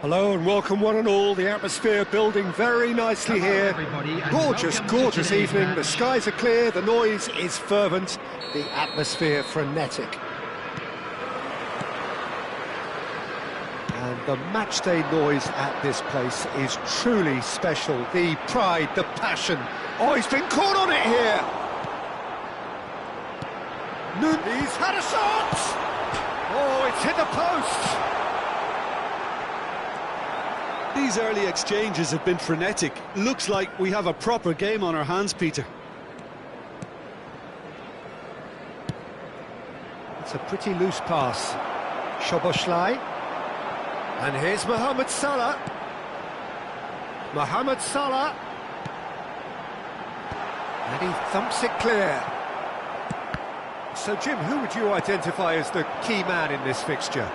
Hello and welcome one and all. The atmosphere building very nicely here. Gorgeous, gorgeous evening. The skies are clear, the noise is fervent, the atmosphere frenetic. And the matchday noise at this place is truly special. The pride, the passion. Oh, he's been caught on it here. He's had a shot. Oh, it's hit the post. These early exchanges have been frenetic. Looks like we have a proper game on our hands, Peter. It's a pretty loose pass. Szoboszlai. And here's Mohamed Salah. Mohamed Salah. And he thumps it clear. So, Jim, who would you identify as the key man in this fixture?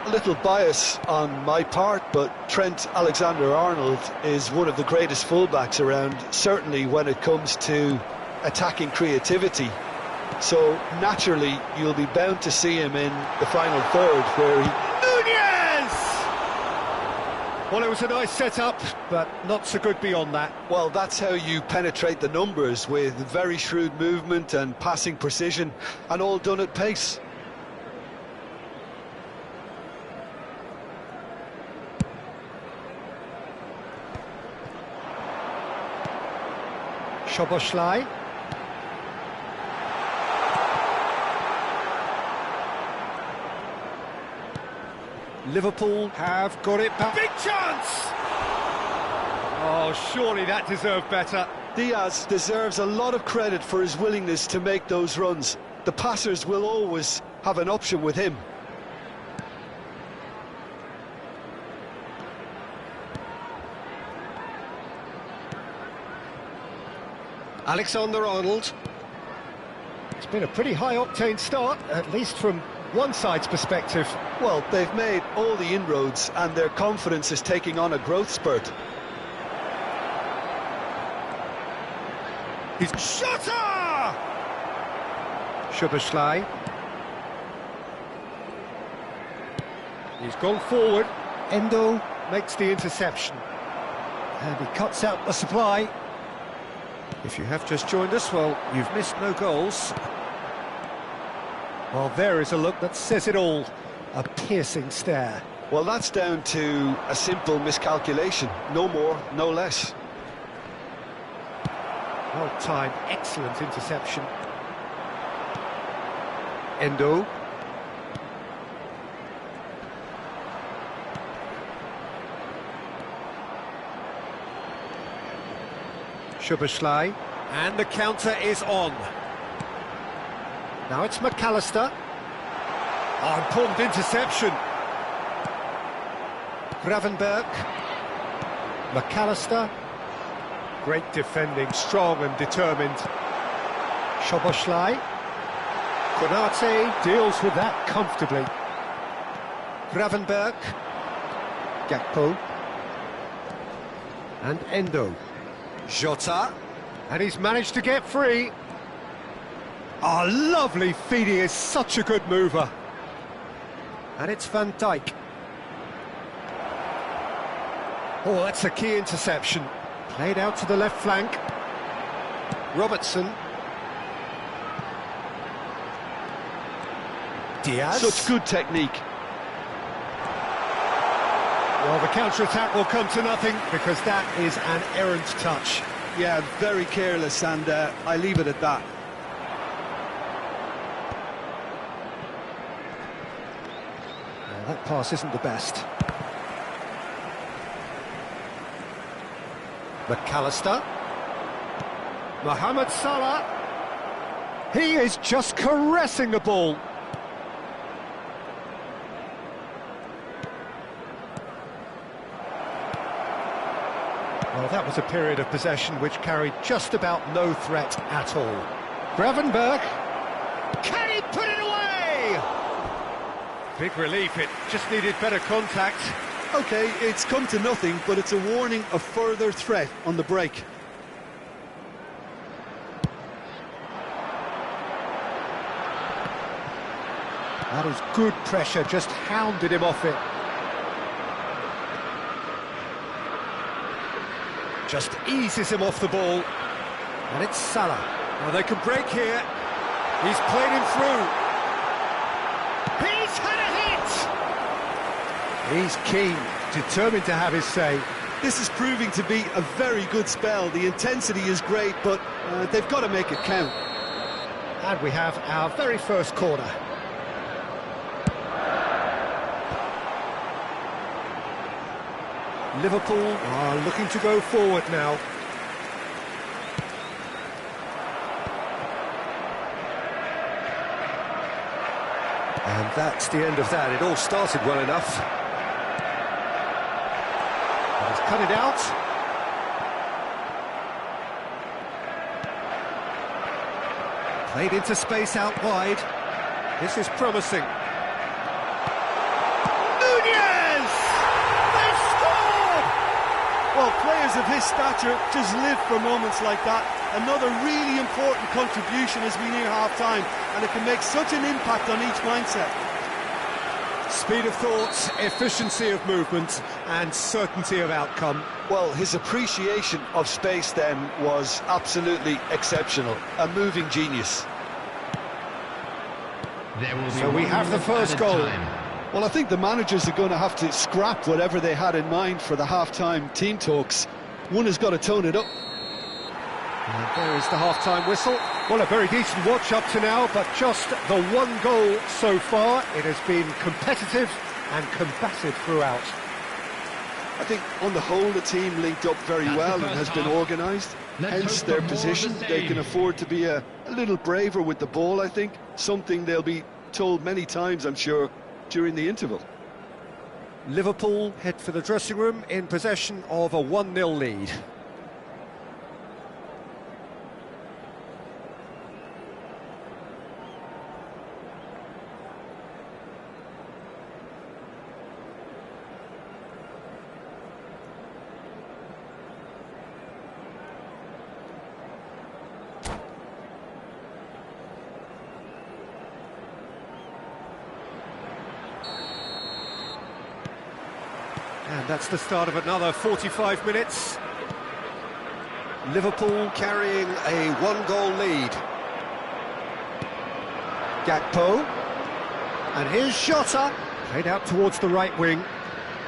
A little bias on my part, but Trent Alexander-Arnold is one of the greatest fullbacks around, certainly when it comes to attacking creativity. So, naturally, you'll be bound to see him in the final third, where he... Nunez! Well, it was a nice setup, but not so good beyond that. Well, that's how you penetrate the numbers, with very shrewd movement and passing precision, and all done at pace. Szoboszlai. Liverpool have got it back. Big chance! Oh, surely that deserved better. Diaz deserves a lot of credit for his willingness to make those runs. The passers will always have an option with him. Alexander-Arnold. It's been a pretty high-octane start, at least from one side's perspective. Well, they've made all the inroads and their confidence is taking on a growth spurt. He's Shota! Szoboszlai. He's gone forward. Endo makes the interception. And he cuts out the supply. If you have just joined us, well, you've missed no goals. Well, there is a look that says it all. A piercing stare. Well, that's down to a simple miscalculation. No more, no less. Well timed, excellent interception. Endo. Szoboszlai, and the counter is on. Now it's McAllister. Oh, important interception. Gravenberg. McAllister. Great defending, strong and determined. Szoboszlai. Konate deals with that comfortably. Gravenberg. Gakpo. And Endo. Jota, and he's managed to get free. Oh, lovely feed, he is such a good mover. And it's Van Dijk. Oh, that's a key interception. Played out to the left flank. Robertson. Diaz. Such good technique. Well, the counter-attack will come to nothing because that is an errant touch. Yeah, very careless, and I leave it at that. Well, that pass isn't the best. McAllister. Mohamed Salah. He is just caressing the ball. Well, that was a period of possession which carried just about no threat at all. Gravenberg. Can he put it away? Big relief, it just needed better contact. OK, it's come to nothing, but it's a warning of further threat on the break. That is good pressure, just hounded him off it. Just eases him off the ball. And it's Salah. Well, they can break here. He's played him through. He's had a hit! He's keen, determined to have his say. This is proving to be a very good spell. The intensity is great, but they've got to make it count. And we have our very first corner. Liverpool are looking to go forward now. And that's the end of that. It all started well enough. But he's cut it out. Played into space out wide. This is promising. Nunez! They scored! Well, players of his stature just live for moments like that. Another really important contribution as we near half-time, and it can make such an impact on each mindset. Speed of thought, efficiency of movement, and certainty of outcome. Well, his appreciation of space then was absolutely exceptional. A moving genius. So we have the first goal. Well, I think the managers are going to have to scrap whatever they had in mind for the half-time team talks. One has got to tone it up. And there is the half-time whistle. Well, a very decent watch up to now, but just the one goal so far. It has been competitive and combative throughout. I think on the whole the team linked up very well and has been organised. Hence their position. They can afford to be a little braver with the ball, I think. Something they'll be told many times, I'm sure, during the interval. Liverpool head for the dressing room in possession of a 1-0 lead. And that's the start of another 45 minutes. Liverpool carrying a 1-goal lead. Gakpo. And here's Jota. Played out towards the right wing.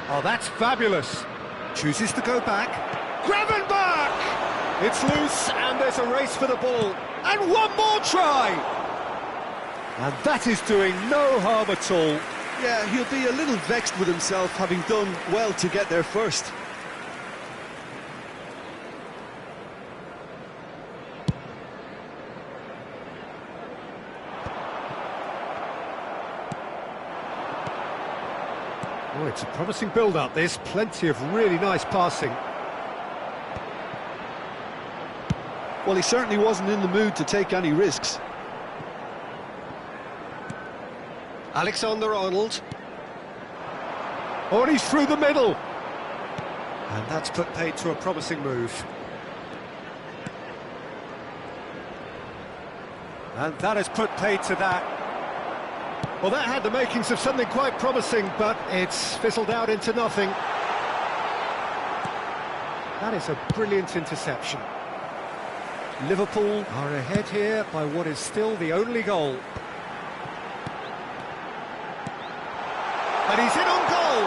Oh, that's fabulous. Chooses to go back. Gravenberch! It's loose, and there's a race for the ball. And one more try! And that is doing no harm at all. Yeah, he'll be a little vexed with himself, having done well to get there first. Oh, it's a promising build-up, this. Plenty of really nice passing. Well, he certainly wasn't in the mood to take any risks. Alexander-Arnold. Oh, and he's through the middle. And that's put paid to a promising move. And that has put paid to that. Well, that had the makings of something quite promising, but it's fizzled out into nothing. That is a brilliant interception. Liverpool are ahead here by what is still the only goal. And he's in on goal!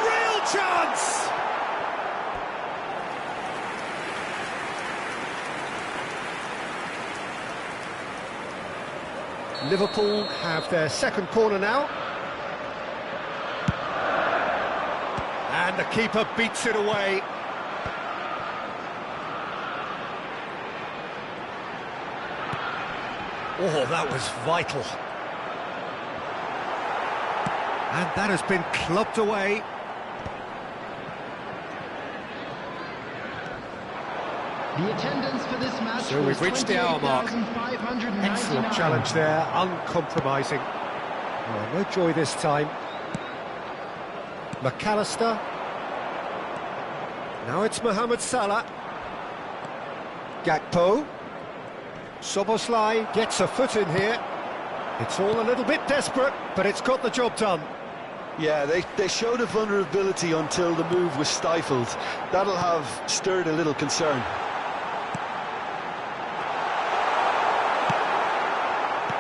Real chance! Liverpool have their second corner now. And the keeper beats it away. Oh, that was vital. And that has been clubbed away. The attendance for this match. So we've reached the hour mark. Excellent challenge there, uncompromising. Oh, no joy this time. McAllister. Now it's Mohamed Salah. Gakpo. Szoboszlai gets a foot in here. It's all a little bit desperate, but it's got the job done. Yeah, they showed a vulnerability until the move was stifled. That'll have stirred a little concern.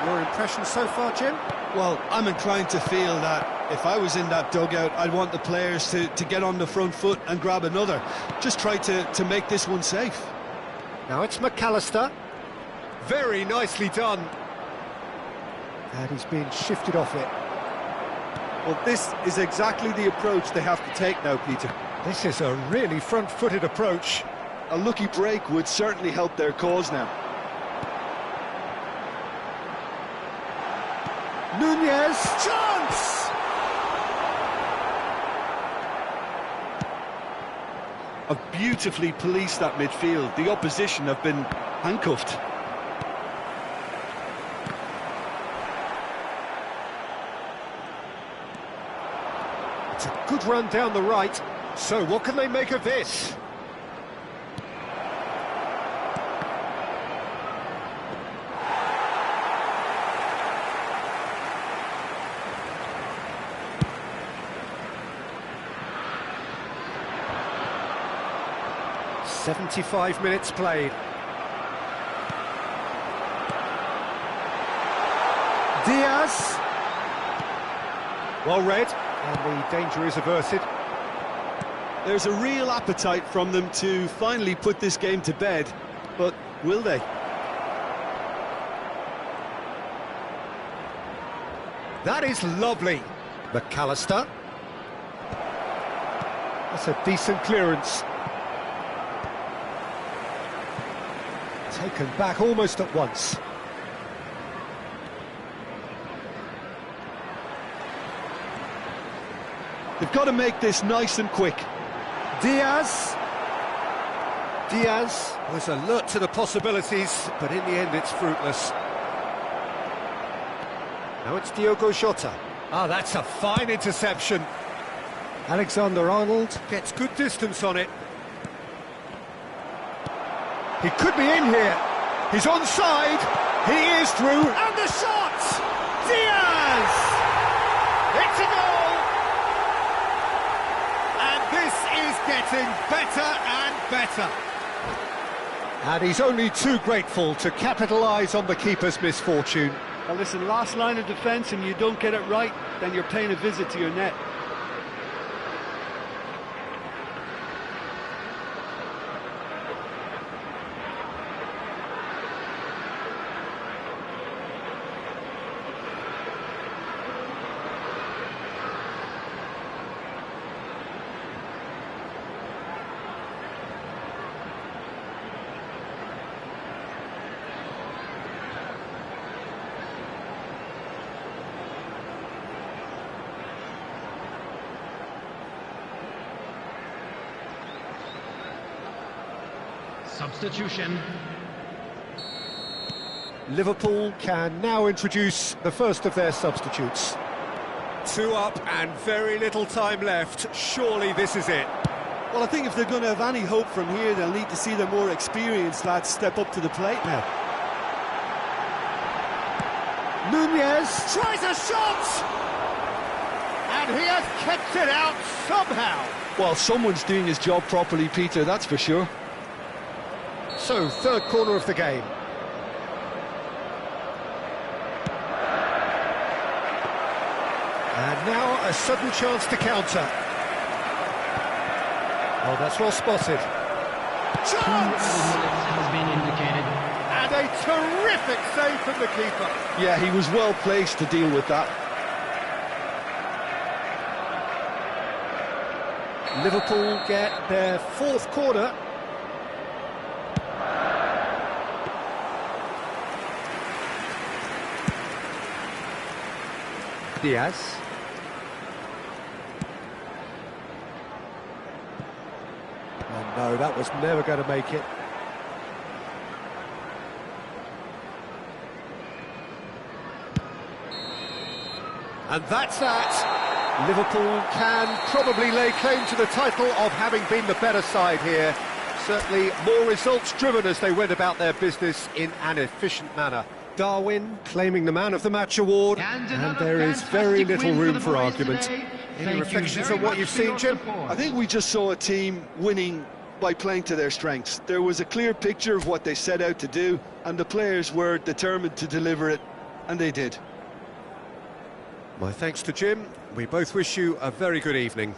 Your impression so far, Jim? Well, I'm inclined to feel that if I was in that dugout, I'd want the players to get on the front foot and grab another. Just try to make this one safe. Now it's McAllister. Very nicely done. And he's being shifted off it. Well, this is exactly the approach they have to take now, Peter. This is a really front-footed approach. A lucky break would certainly help their cause now. Nunez, chance! Have beautifully policed that midfield. The opposition have been handcuffed. It's a good run down the right. So what can they make of this? "75 minutes played. Diaz. Well read, and the danger is averted. There's a real appetite from them to finally put this game to bed, but will they? That is lovely. McAllister. That's a decent clearance. Taken back almost at once. They've got to make this nice and quick. Diaz. Diaz was alert to the possibilities, but in the end it's fruitless. Now it's Diogo Jota. Ah, that's a fine interception. Alexander-Arnold gets good distance on it. He could be in here. He's onside. He is through. And the shot! Diaz! It's a goal! And this is getting better and better. And he's only too grateful to capitalise on the keeper's misfortune. Well, listen, last line of defence and you don't get it right, then you're paying a visit to your net. Substitution. Liverpool can now introduce the first of their substitutes. 2 up and very little time left. Surely this is it. Well, I think if they're going to have any hope from here, they'll need to see the more experienced lads step up to the plate now. Nunez tries a shot! And he has kept it out somehow. Well, someone's doing his job properly, Peter, that's for sure. So, third corner of the game. And now a sudden chance to counter. Oh, that's well spotted. Chance! Has been indicated. And a terrific save from the keeper. Yeah, he was well placed to deal with that. Liverpool get their fourth corner. Diaz. Oh no, that was never going to make it. And that's that. Liverpool can probably lay claim to the title of having been the better side here. Certainly more results driven as they went about their business in an efficient manner. Darwin claiming the Man of the Match award, and there is very little room for argument. Any Thank you reflections very on what much you've for seen, your Jim? support. I think we just saw a team winning by playing to their strengths. There was a clear picture of what they set out to do, and the players were determined to deliver it, and they did. My thanks to Jim. We both wish you a very good evening.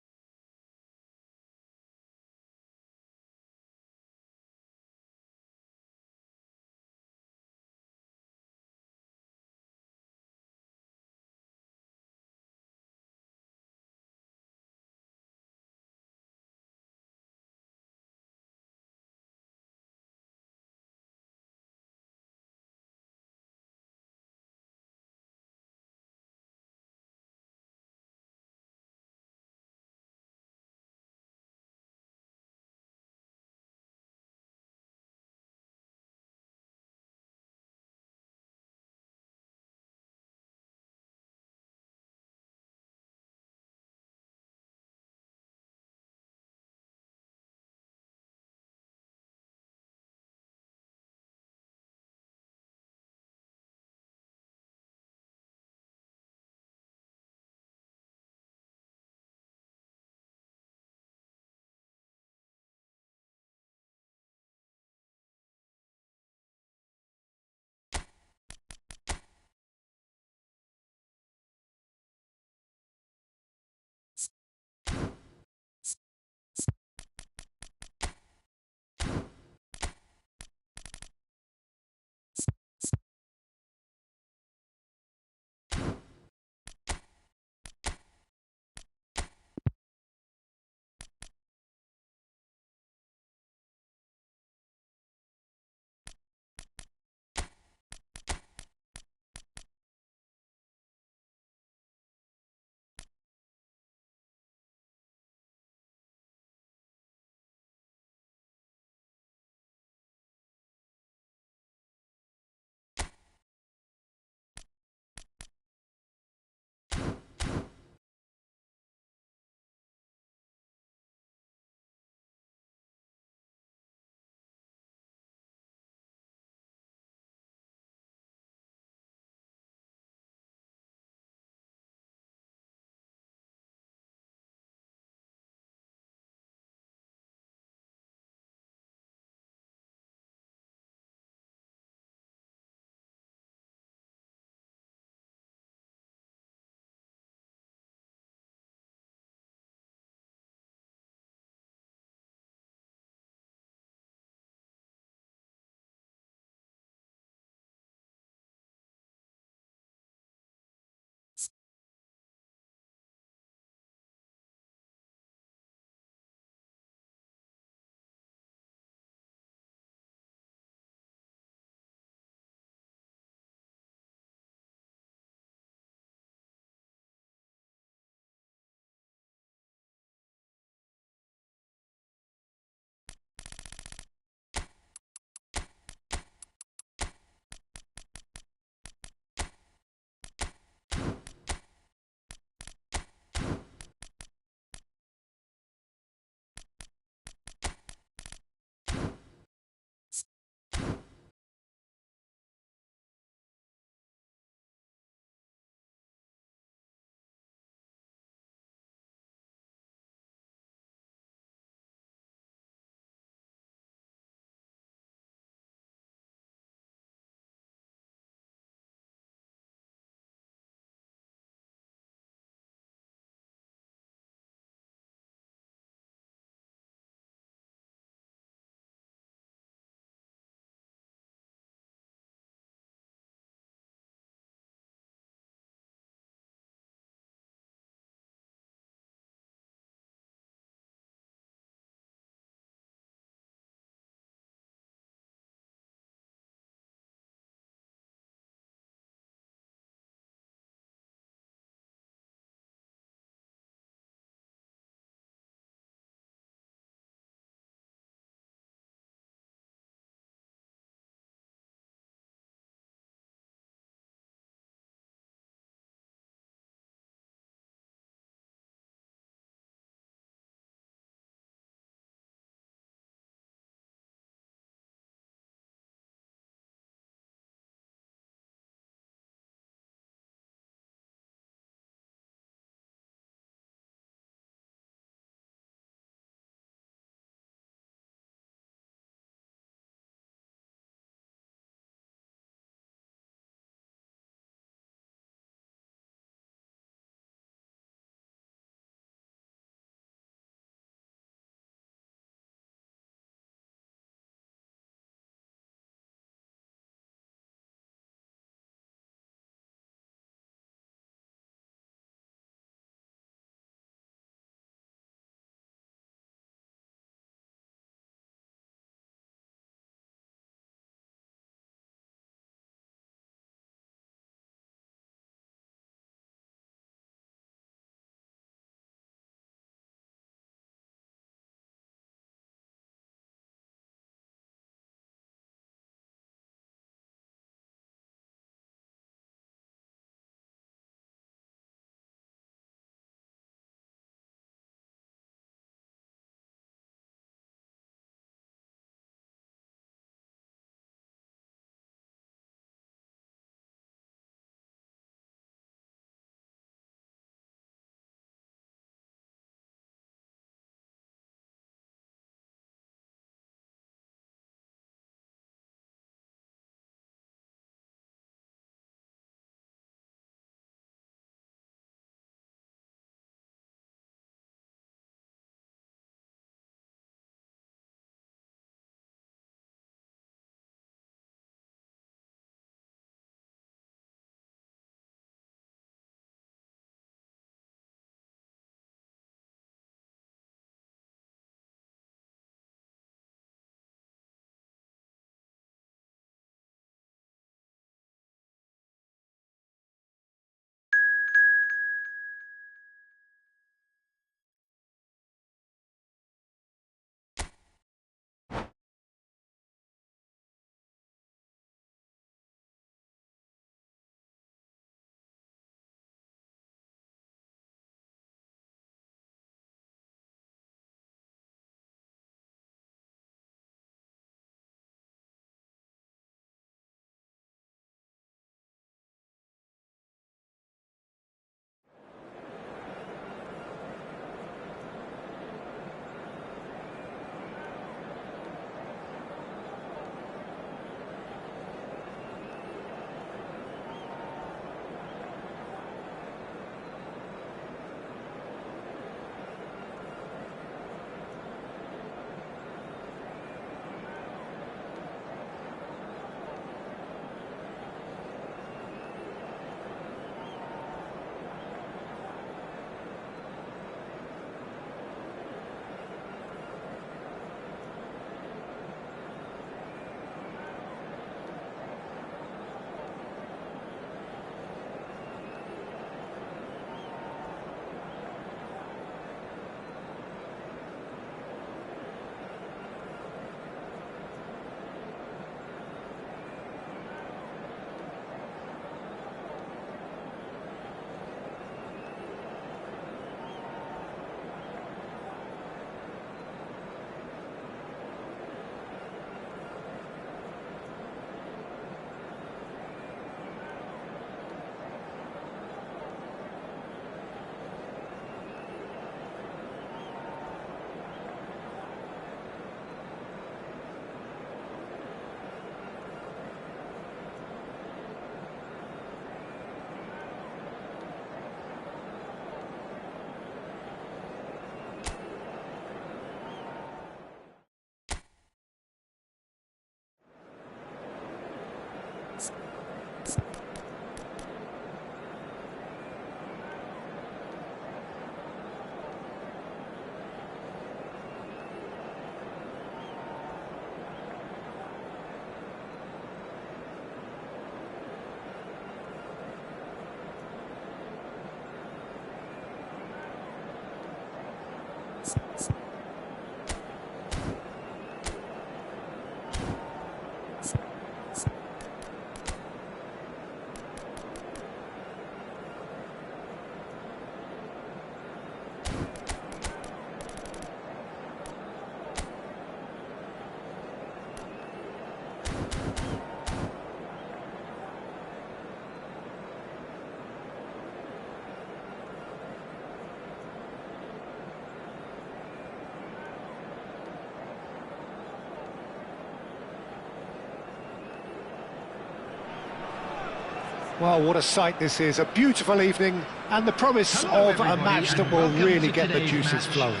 Well, what a sight this is, a beautiful evening, and the promise Hello, of a everybody, match that and will welcome really to get the today's juices match. flowing.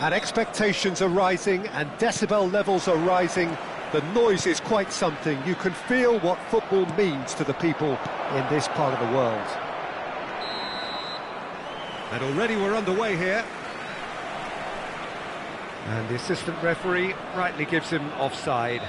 And expectations are rising, and decibel levels are rising. The noise is quite something. You can feel what football means to the people in this part of the world. And already we're underway here. And the assistant referee rightly gives him offside.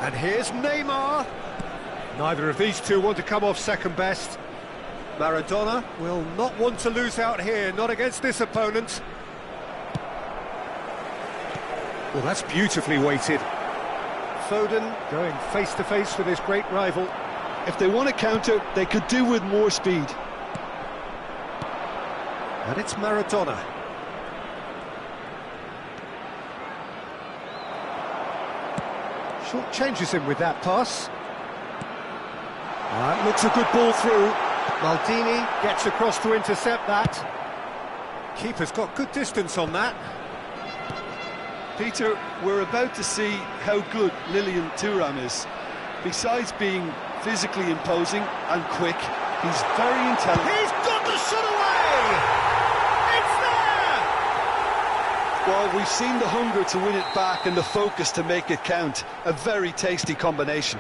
And here's Neymar. Neither of these two want to come off second best. Maradona will not want to lose out here, not against this opponent. Well, that's beautifully weighted. Foden going face-to-face with his great rival. If they want to counter, they could do with more speed. And it's Maradona. Short changes him with that pass. That looks a good ball through. Maldini gets across to intercept that. Keeper's got good distance on that. Peter, we're about to see how good Lilian Thuram is. Besides being physically imposing and quick, he's very intelligent. He's got the shot away! It's there! Well, we've seen the hunger to win it back and the focus to make it count. A very tasty combination.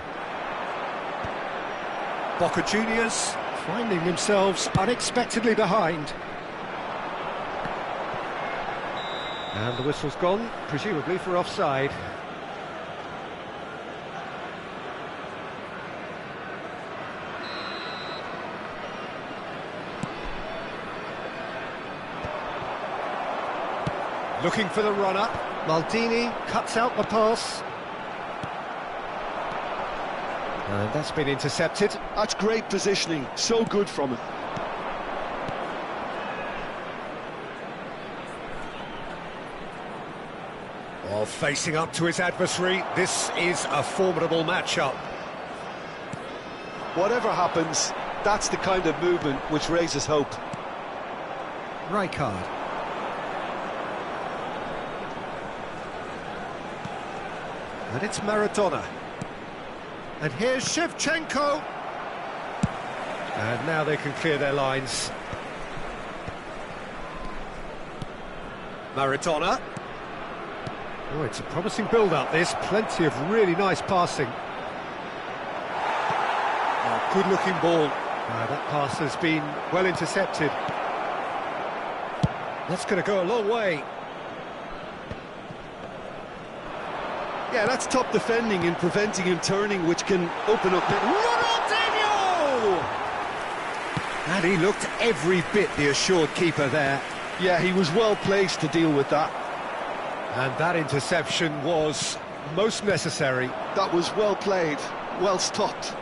Boca Juniors finding themselves unexpectedly behind. And the whistle's gone, presumably for offside. Looking for the runner. Maldini cuts out the pass. And that's been intercepted. That's great positioning, so good from him. While facing up to his adversary, this is a formidable matchup. Whatever happens, that's the kind of movement which raises hope. Rijkaard. And it's Maradona. And here's Shevchenko. And now they can clear their lines. Maradona. Oh, it's a promising build-up, this. Plenty of really nice passing. Oh, good-looking ball. That pass has been well intercepted. That's going to go a long way. Yeah, that's top defending and preventing him turning, which can open up... Ronaldinho! And he looked every bit the assured keeper there. Yeah, he was well placed to deal with that. And that interception was most necessary. That was well played, well stopped.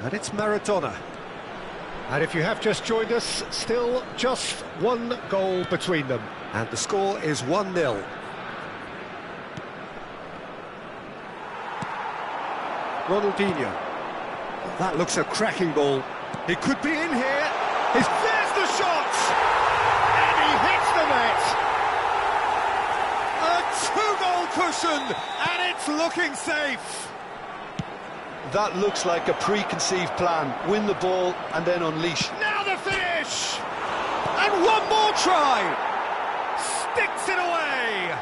And it's Maradona. And if you have just joined us, still just one goal between them. And the score is 1-0. Ronaldinho. Well, that looks a cracking ball. He could be in here. There's the shot! And he hits the net! A two-goal cushion, and it's looking safe. That looks like a preconceived plan. Win the ball and then unleash. Now the finish! And one more try! Sticks it away!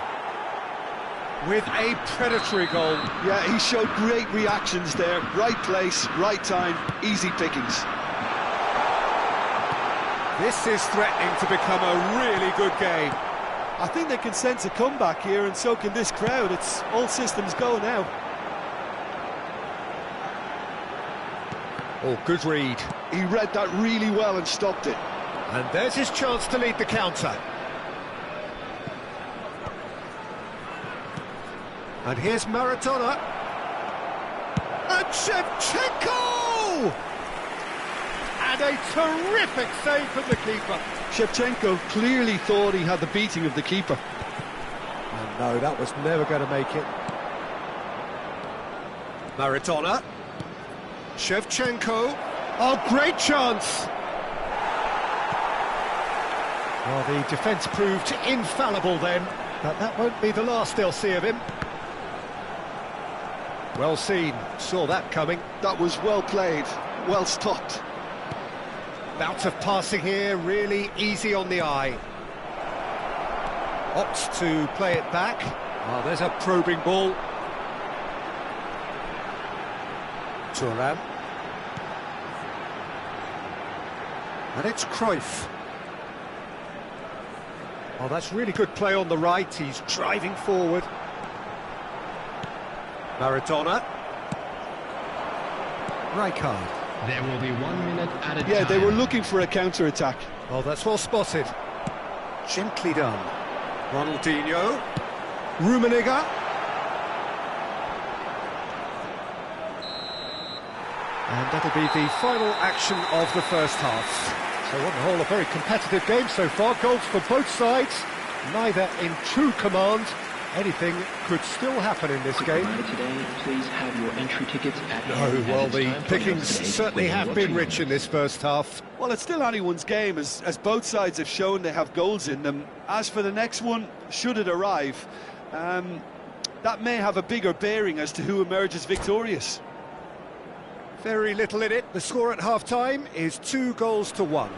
with a predatory goal. Yeah, he showed great reactions there. Right place, right time, easy pickings. This is threatening to become a really good game. I think they can sense a comeback here, and so can this crowd. It's all systems go now. Oh, good read. He read that really well and stopped it. And there's his chance to lead the counter. And here's Maradona. And Shevchenko! And a terrific save from the keeper. Shevchenko clearly thought he had the beating of the keeper. And no, that was never going to make it. Maradona. Shevchenko. Oh, great chance! Well, the defence proved infallible then, but that won't be the last they'll see of him. Well seen, saw that coming. That was well played, well stopped. Bout of passing here, really easy on the eye. Opts to play it back. Oh, there's a probing ball. Thuram. And it's Cruyff. Oh, that's really good play on the right. He's driving forward. Maradona. Rijkaard. There will be 1 minute at a time. Yeah, they were looking for a counter-attack. Oh, that's well spotted. Gently done. Ronaldinho. Rummenigge. And that'll be the final action of the first half. So on the whole, a very competitive game so far. Goals for both sides, neither in true command. Anything could still happen in this game. Today, please have your entry tickets at No, well, the pickings certainly have been rich in this first half. Well, it's still anyone's game, as both sides have shown they have goals in them. As for the next one, should it arrive, that may have a bigger bearing as to who emerges victorious. Very little in it. The score at half-time is 2-1.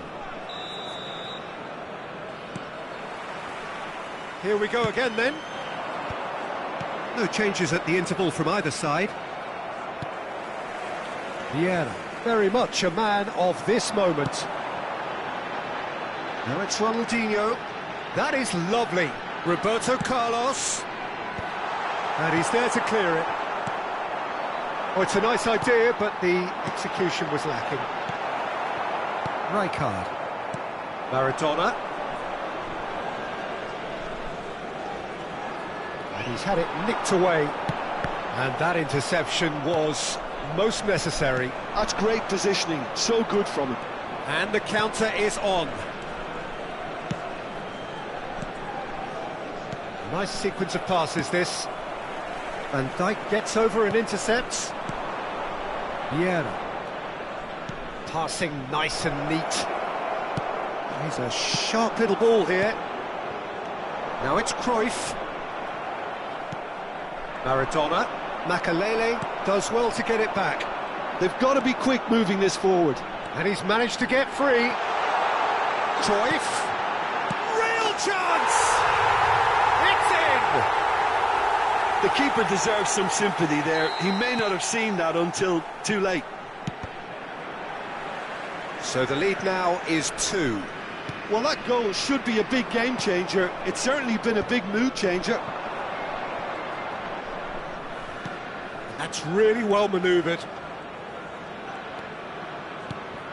Here we go again then. No changes at the interval from either side. Vieira, very much a man of this moment. Now it's Ronaldinho. That is lovely. Roberto Carlos. And he's there to clear it. Oh, it's a nice idea, but the execution was lacking. Rijkaard. Maradona. And he's had it nicked away. And that interception was most necessary. That's great positioning, so good from him. And the counter is on. A nice sequence of passes, this. Van Dijk gets over and intercepts. Vieira. Passing nice and neat. He's a sharp little ball here. Now it's Cruyff. Maradona. Makalele does well to get it back. They've got to be quick moving this forward. And he's managed to get free. Cruyff. Real chance! It's in! The keeper deserves some sympathy there. He may not have seen that until too late. So the lead now is 2. Well, that goal should be a big game changer. It's certainly been a big mood changer. That's really well manoeuvred.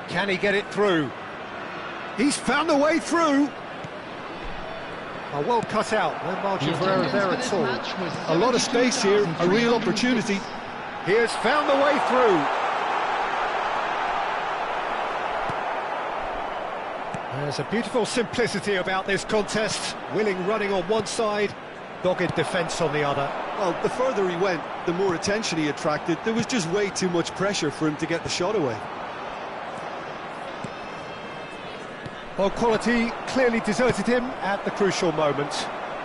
Can he get it through? He's found a way through. Oh, well cut out, no margin for error there at all. A lot of space here, a real opportunity. He has found the way through. There's a beautiful simplicity about this contest. Willing running on one side, dogged defence on the other. Well, the further he went, the more attention he attracted. There was just way too much pressure for him to get the shot away. Well, quality clearly deserted him at the crucial moment.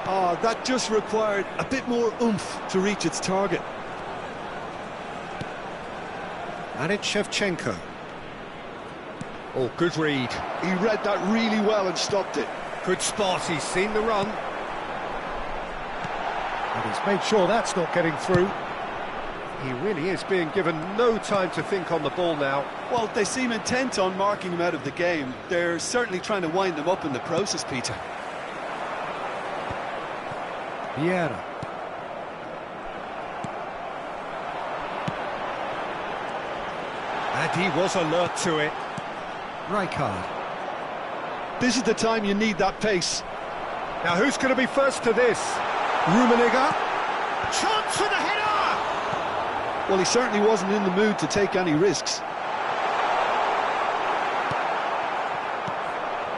That just required a bit more oomph to reach its target. And it's Shevchenko. Oh, good read. He read that really well and stopped it. Good spot, he's seen the run. And he's made sure that's not getting through. He really is being given no time to think on the ball now. Well, they seem intent on marking him out of the game. They're certainly trying to wind him up in the process, Peter. Vieira. And he was alert to it. Rijkaard. This is the time you need that pace. Now who's going to be first to this? Rummenigge. Chance for the header! Well, he certainly wasn't in the mood to take any risks.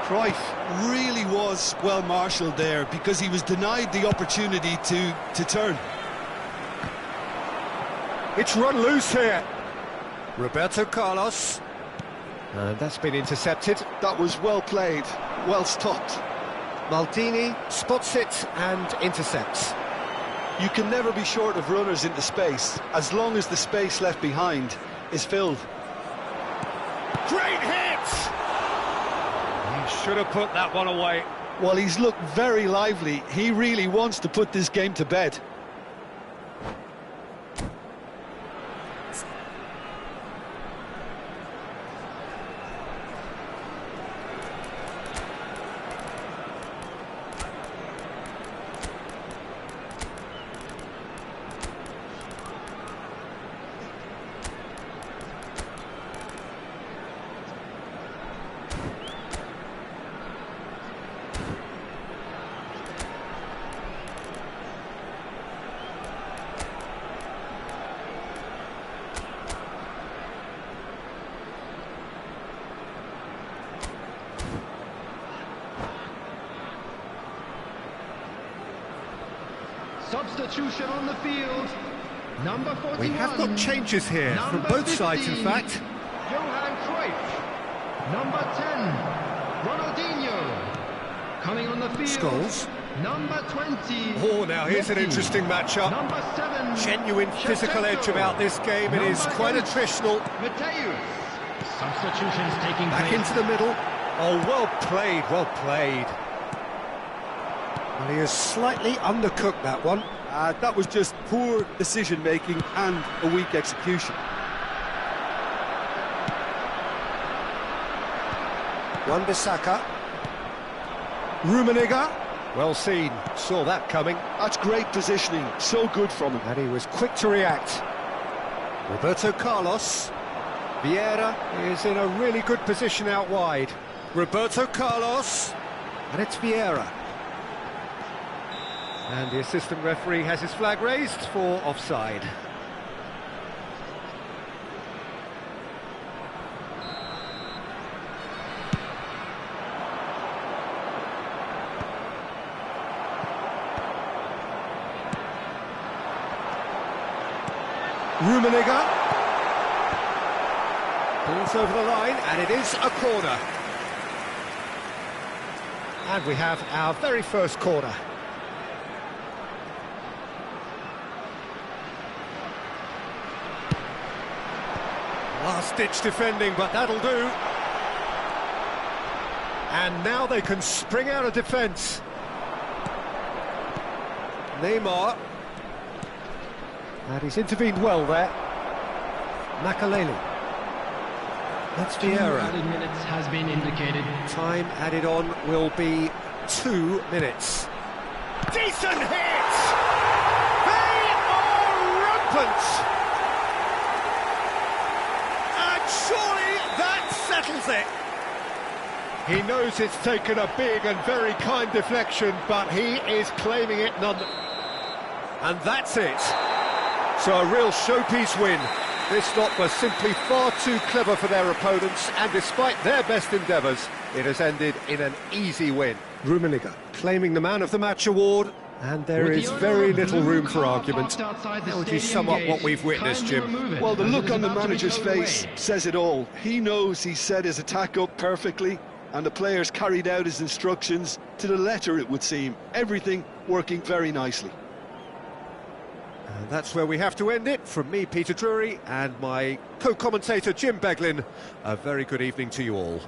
Cruyff really was well marshalled there because he was denied the opportunity to turn. It's run loose here. Roberto Carlos. And that's been intercepted. That was well played, well stopped. Maldini spots it and intercepts. You can never be short of runners into space, as long as the space left behind is filled. Great hit! He should have put that one away. Well, he's looked very lively. He really wants to put this game to bed. Substitution on the field. Number 41. We have got changes here from both sides, in fact. Johan Cruyff. Number 10, Ronaldinho. Coming on the field. Scholes. Number 20. Oh, now here's an Messi. interesting matchup. Number 7. Genuine physical Shevchenko. edge about this game. It is Number quite 8, attritional. Mateus. Substitutions taking Back place. into the middle. Oh, well played, well played. Well, he has slightly undercooked that one. That was just poor decision-making and a weak execution. Wan-Bissaka. Rummenigge. Well seen, saw that coming. That's great positioning, so good from him. And he was quick to react. Roberto Carlos. Vieira is in a really good position out wide. Roberto Carlos. And it's Vieira. And the assistant referee has his flag raised for offside. Rummenigge. Balls over the line, and it is a corner. And we have our very first corner. Last-ditch defending, but that'll do. And now they can spring out of defence. Neymar. And he's intervened well there. Makaleli. That's 2 Vieira. added minutes has been indicated. Time added on will be 2 minutes. Decent hit! They are rampant! Surely that settles it. He knows it's taken a big and very kind deflection, but he is claiming it none. And that's it. So a real showpiece win. This lot was simply far too clever for their opponents, and despite their best endeavours, it has ended in an easy win. Rummenigge claiming the Man of the Match award, and there is very little room for argument. How would you sum up what we've witnessed, Jim? Well, the look on the manager's face says it all. He knows he set his attack up perfectly, and the players carried out his instructions to the letter, it would seem. Everything working very nicely. And that's where we have to end it. From me, Peter Drury, and my co-commentator, Jim Beglin, a very good evening to you all.